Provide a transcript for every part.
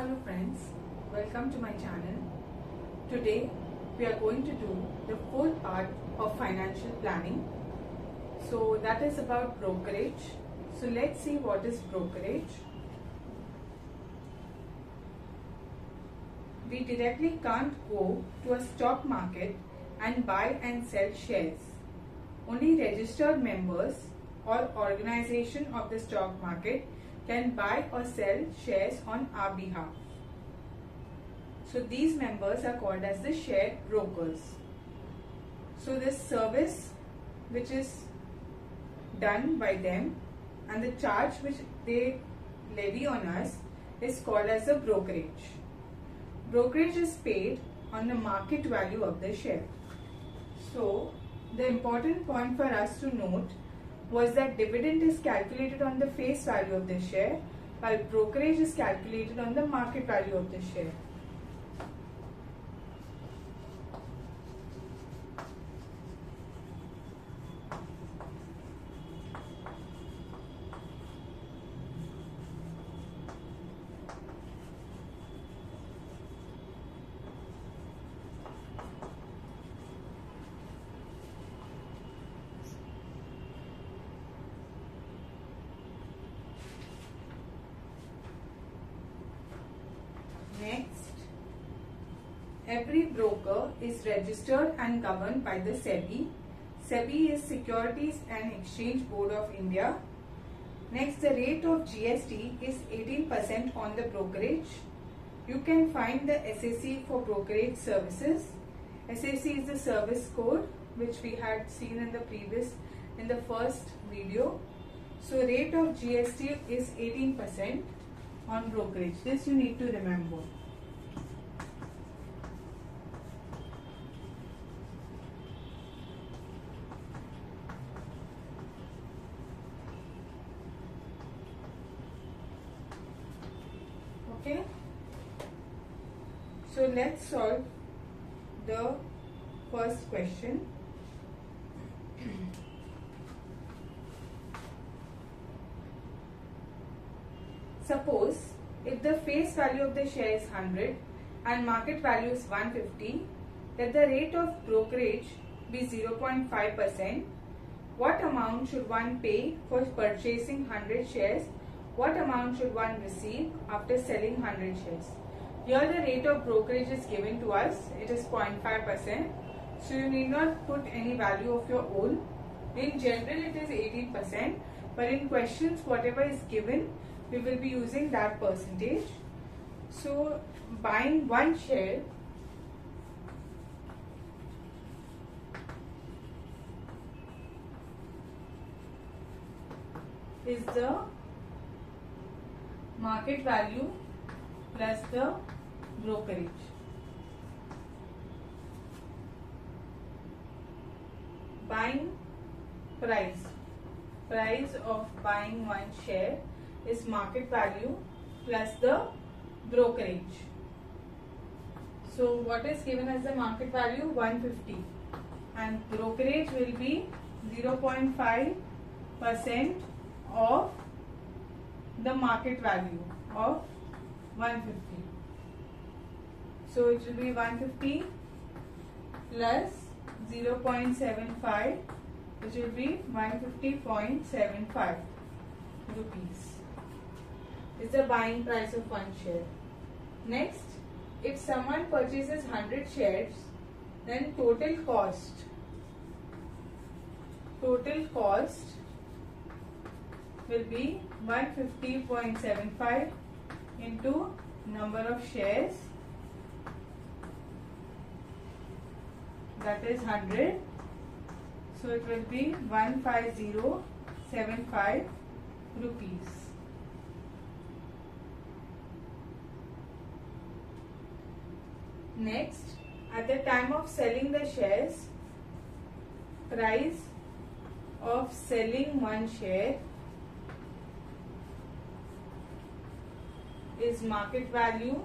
Hello friends, welcome to my channel. Today we are going to do the fourth part of financial planning. So that is about brokerage. So let's see what is brokerage. We directly can't go to a stock market and buy and sell shares. Only registered members or organization of the stock market can buy or sell shares on our behalf. So these members are called as the share brokers. So this service which is done by them and the charge which they levy on us is called as a brokerage. Brokerage is paid on the market value of the share. So the important point for us to note was that dividend is calculated on the face value of the share, while brokerage is calculated on the market value of the share. Next, every broker is registered and governed by the SEBI. SEBI is Securities and Exchange Board of India. Next, the rate of GST is 18% on the brokerage. You can find the SAC for brokerage services. SAC is the service code which we had seen in the first video. So rate of GST is 18% on brokerage. This you need to remember. Okay. So let's solve the first question. Suppose if the face value of the share is 100 and market value is 150, let the rate of brokerage be 0.5%. What amount should one pay for purchasing 100 shares? What amount should one receive after selling 100 shares? Here the rate of brokerage is given to us. It is 0.5%. So you need not put any value of your own. In general it is 18%. But in questions whatever is given, we will be using that percentage. So buying one share is the market value plus the brokerage. Buying price of buying one share is market value plus the brokerage. So what is given as the market value? 150, and brokerage will be 0.5% of the market value of 150. So it will be 150 plus 0.75, which will be 150.75 rupees. Is the buying price of one share. Next, if someone purchases 100 shares, then total cost will be 150.75 into number of shares, that is 100. So it will be 15075 rupees. Next, at the time of selling the shares, price of selling one share is market value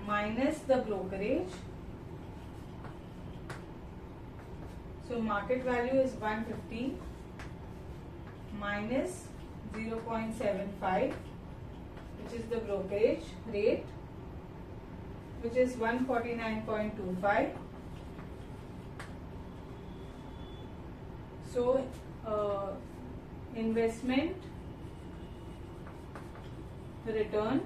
minus the brokerage. So market value is 150 minus 0.75 which is the brokerage rate, which is 149.25. So investment return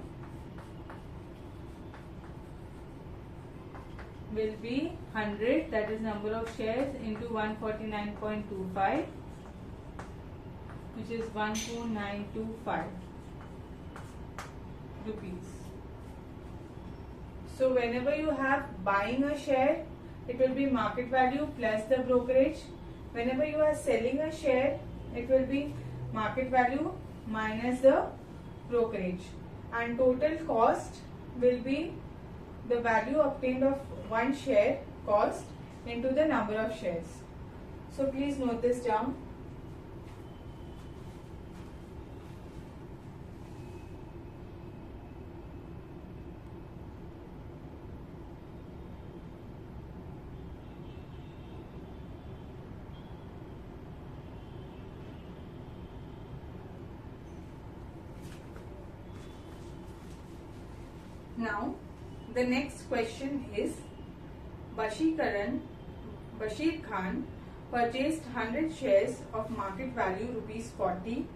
will be 100, that is number of shares, into 149.25, which is 12925 rupees. So whenever you have buying a share, it will be market value plus the brokerage. Whenever you are selling a share, it will be market value minus the brokerage, and total cost will be the value obtained of one share cost into the number of shares. So please note this down. Now, the next question is, Bashir Khan purchased 100 shares of market value rupees 40,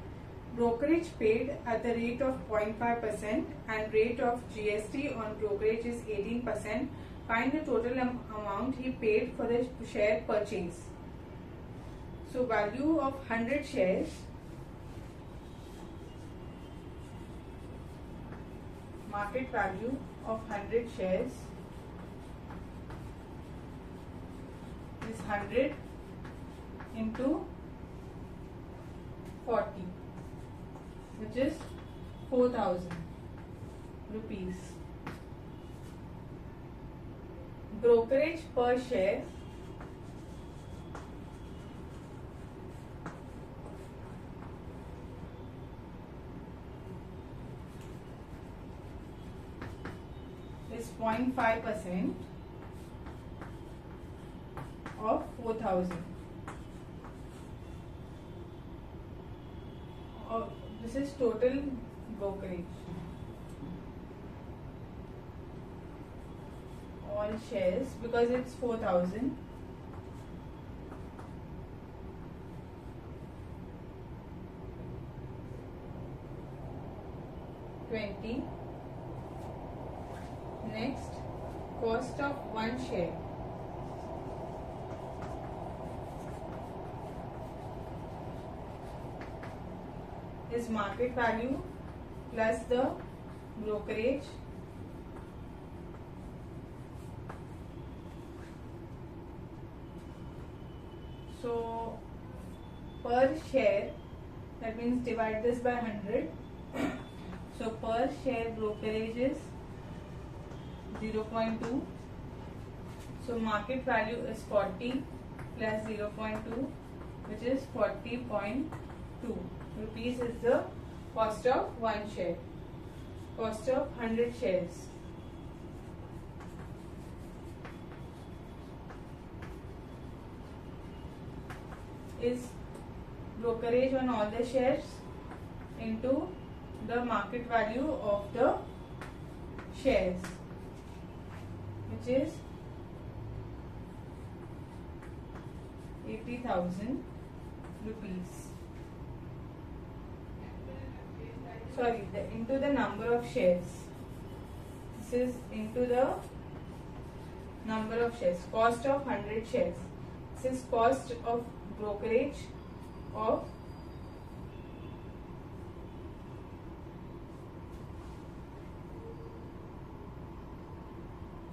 brokerage paid at the rate of 0.5% and rate of GST on brokerage is 18%. Find the total amount he paid for the share purchase. So value of 100 shares market value of 100 shares is 100 into 40, which is 4,000 rupees. Brokerage per share is 0.5% of 4,000. This is total brokerage. All shares, because it's 4,000. Next, cost of one share. Is market value plus the brokerage so per share, that means divide this by 100. So per share brokerage is 0.2. So market value is 40 plus 0.2, which is 40.2 rupees is the cost of one share. Cost of 100 shares. Is brokerage on all the shares into the market value of the shares, which is 80,000 rupees. Sorry, into the number of shares. This is into the number of shares. Cost of 100 shares. This is cost of brokerage of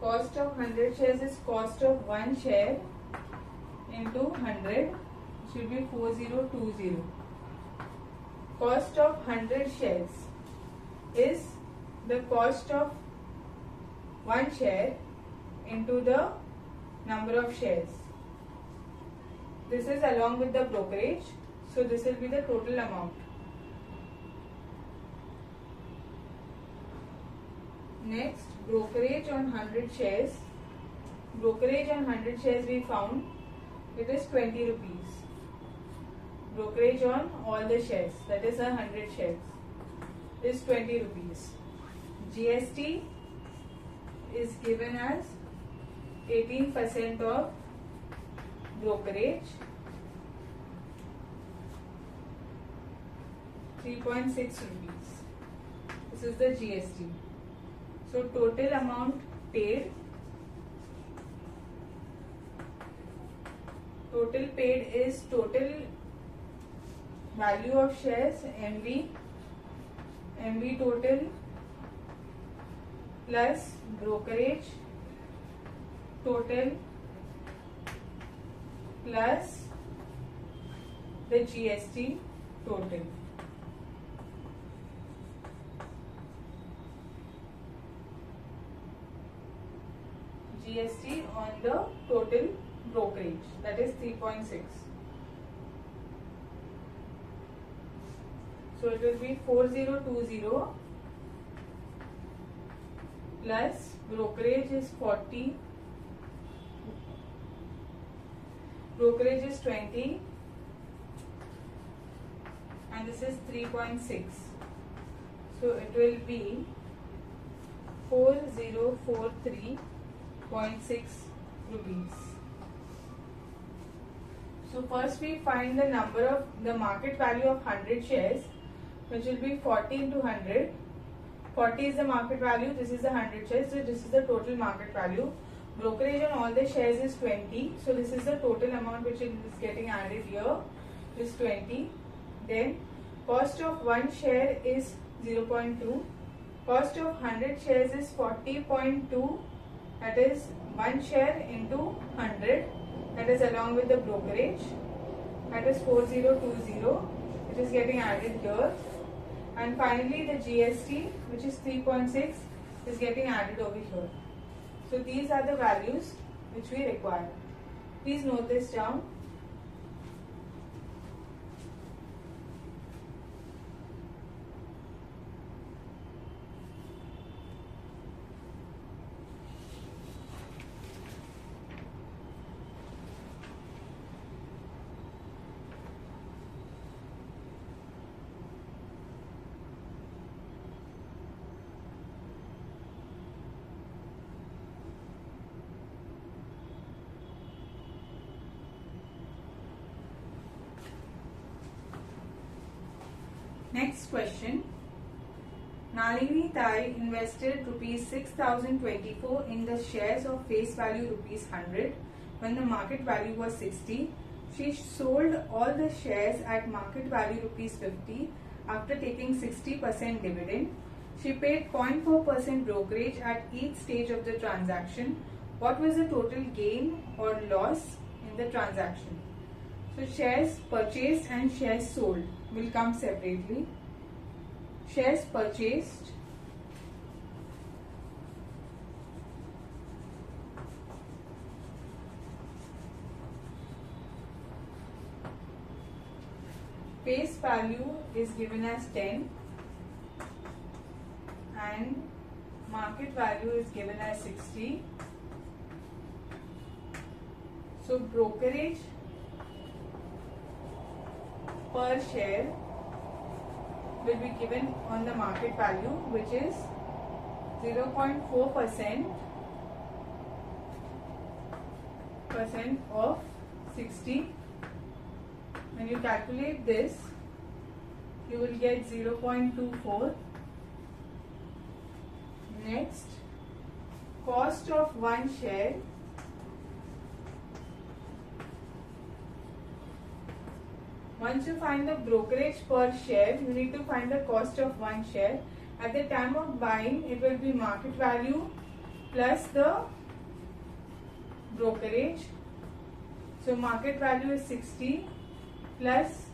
cost of 100 shares is cost of one share into 100, should be 4020. Cost of 100 shares is the cost of one share into the number of shares. This is along with the brokerage, so this will be the total amount. Next, brokerage on 100 shares. Brokerage on 100 shares we found it is 20 rupees. Brokerage on all the shares, that is 100 shares, is 20 rupees. GST is given as 18% of brokerage, 3.6 rupees. This is the GST. So total amount paid. Total paid is total value of shares, MV total plus brokerage total plus the GST total. GST on the total brokerage, that is 3.6. So it will be 4020 plus brokerage is 40, brokerage is 20, and this is 3.6. So it will be 4043.6 rupees. So first we find the number of the market value of 100 shares, which will be 40 into 100. 40 is the market value, this is the 100 shares, so this is the total market value. Brokerage on all the shares is 20, so this is the total amount which is getting added here, is 20. Then cost of one share is 0.2. Cost of 100 shares is 40.2, that is 1 share into 100, that is along with the brokerage, that is 4020, it is getting added here. And finally the GST, which is 3.6, is getting added over here. So these are the values which we require. Please note this down. Next question. Nalini Tai invested rupees 6024 in the shares of face value rupees 100 when the market value was 60. She sold all the shares at market value rupees 50 after taking 60% dividend. She paid 0.4% brokerage at each stage of the transaction. What was the total gain or loss in the transaction? So shares purchased and shares sold will come separately. Shares purchased face value is given as 10 and market value is given as 60. So brokerage per share will be given on the market value, which is 0.4% of 60. When you calculate this, you will get 0.24. Next, cost of one share Once you find the brokerage per share, you need to find the cost of one share. At the time of buying, it will be market value plus the brokerage. So market value is 60 plus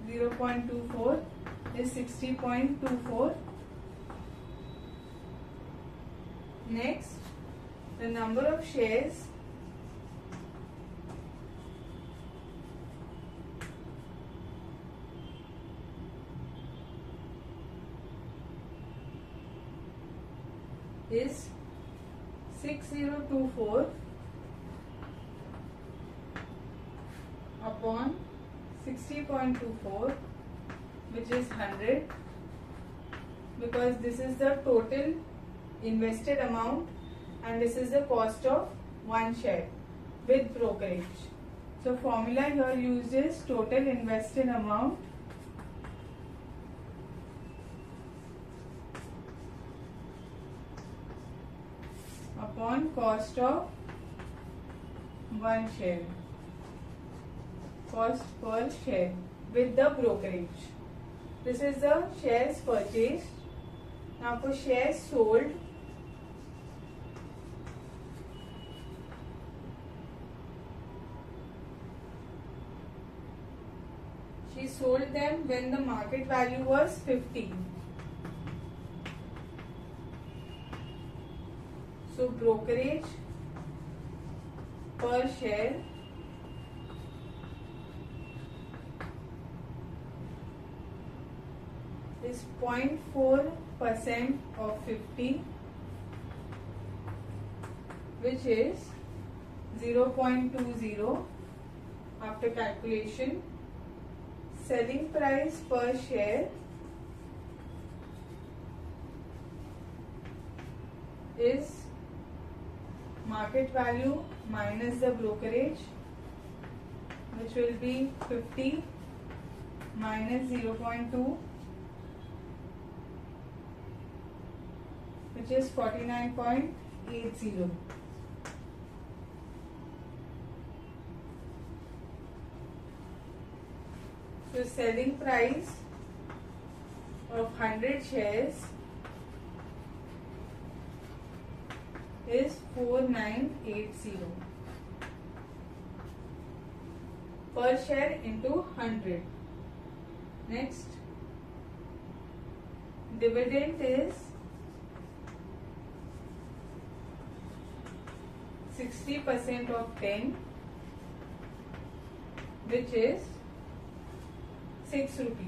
0.24 is 60.24. Next, the number of shares is 6024 upon 60.24, which is 100, because this is the total invested amount, and this is the cost of one share with brokerage. So formula here uses total invested amount upon cost of one share, cost per share with the brokerage. This is the shares purchased. Now for shares sold, she sold them when the market value was 50. So brokerage per share is 0.4% of 50, which is 0.20 after calculation. Selling price per share is market value minus the brokerage, which will be 50 minus 0.2, which is 49.80. So selling price of 100 shares is 4980 per share into 100. Next, dividend is 60% of 10, which is 6 rupees.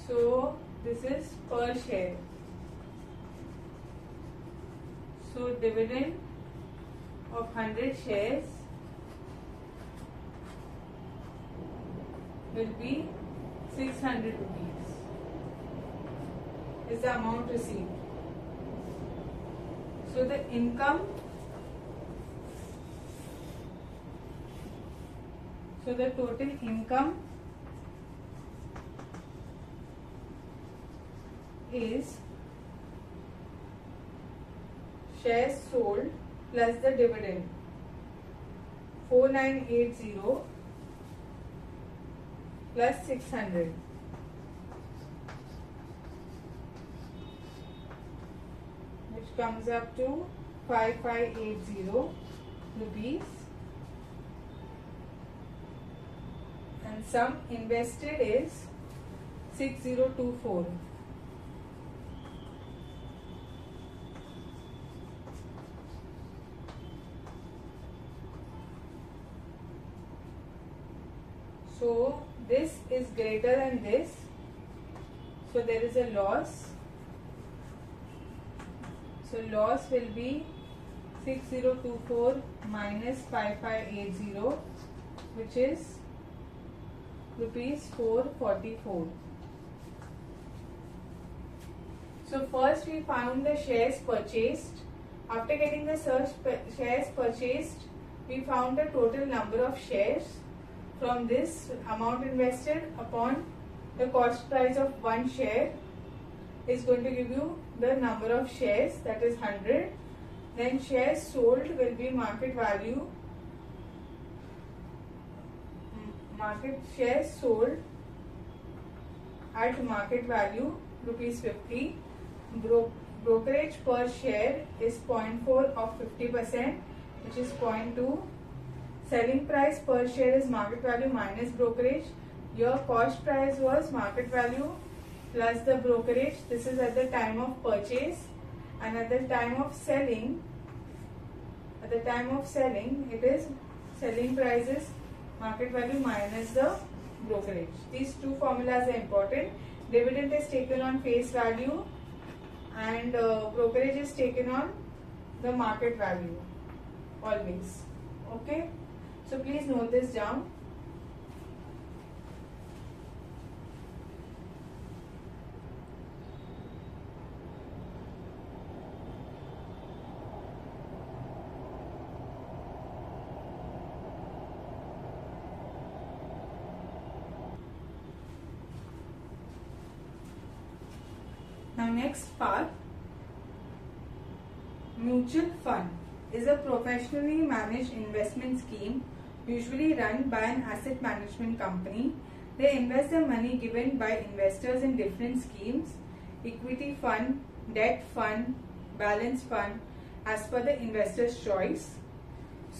So this is per share. So dividend of 100 shares will be 600 rupees is the amount received. So the income, so the total income is shares sold plus the dividend, 4980 plus 600, which comes up to 5580 rupees, and sum invested is 6024. So this is greater than this, so there is a loss. So loss will be 6024 minus 5580, which is rupees 444. So first we found the shares purchased. After getting the shares purchased, we found the total number of shares. From this, amount invested upon the cost price of one share is going to give you the number of shares, that is 100. Then shares sold will be market value. Shares sold at market value rupees 50. Brokerage per share is 0.4 of 50%, which is 0.2. Selling price per share is market value minus brokerage. Your cost price was market value plus the brokerage. This is at the time of purchase, and at the time of selling, it is selling price is market value minus the brokerage. These two formulas are important. Dividend is taken on face value, and brokerage is taken on the market value always. Okay, so please note this down. next part, mutual fund is a professionally managed investment scheme usually run by an asset management company. They invest the money given by investors in different schemes: equity fund, debt fund, balance fund, as per the investor's choice.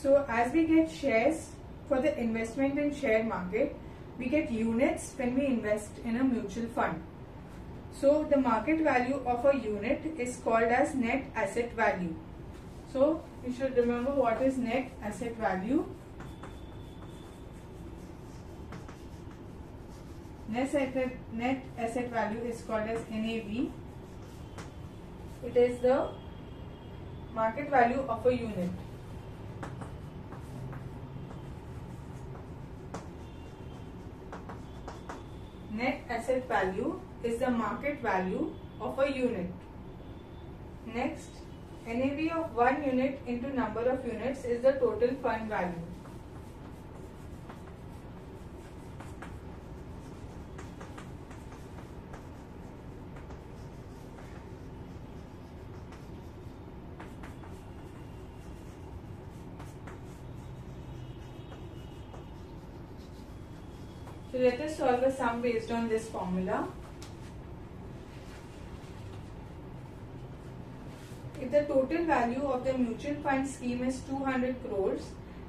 So as we get shares for the investment in share market, we get units when we invest in a mutual fund. So the market value of a unit is called as net asset value. So you should remember what is net asset value. Net asset value is called as NAV. It is the market value of a unit. Net asset value is the market value of a unit. Next, NAV of one unit into number of units is the total fund value. So let us solve a sum based on this formula. If the total value of the mutual fund scheme is 200 crores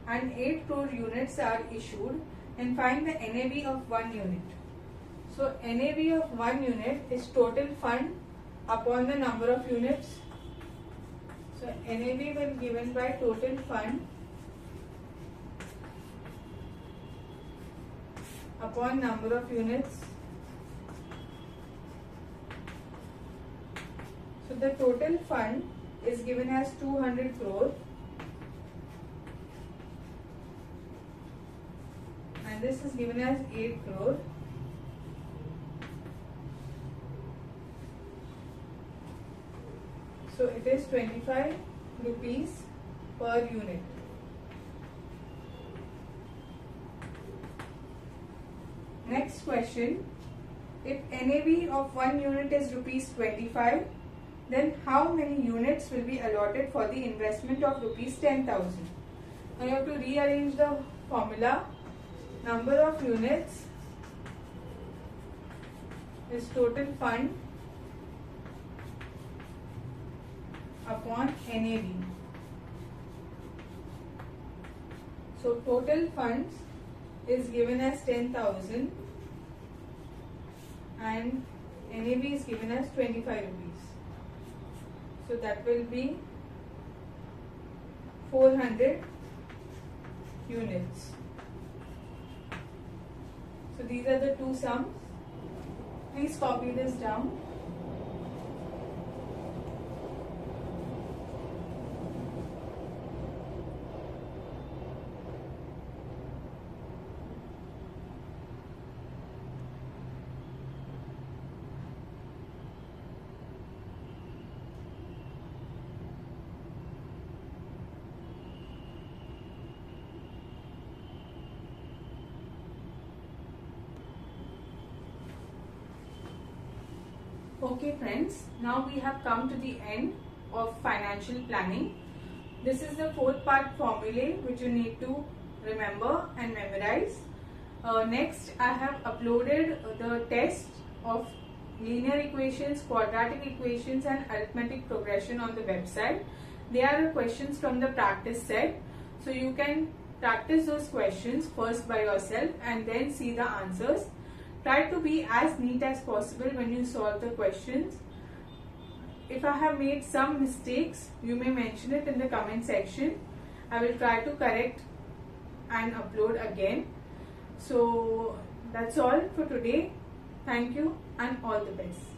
and 8 crore units are issued, then find the NAV of one unit. So NAV of one unit is total fund upon the number of units. So NAV when given by total fund upon number of units. So the total fund is given as 200 crore and this is given as 8 crore. So it is 25 rupees per unit. Next question, if NAV of one unit is rupees 25, then how many units will be allotted for the investment of rupees 10,000? Now you have to rearrange the formula. Number of units is total fund upon NAV. So total funds is given as 10,000 and NAV is given as 25 rupees. So that will be 400 units. So these are the two sums. Please copy this down. Okay friends, now we have come to the end of financial planning. This is the 4th part formulae which you need to remember and memorize. Next, I have uploaded the test of linear equations, quadratic equations and arithmetic progression on the website. They are questions from the practice set. So you can practice those questions first by yourself and then see the answers. Try to be as neat as possible when you solve the questions. If I have made some mistakes, you may mention it in the comment section. I will try to correct and upload again. So that's all for today. Thank you and all the best.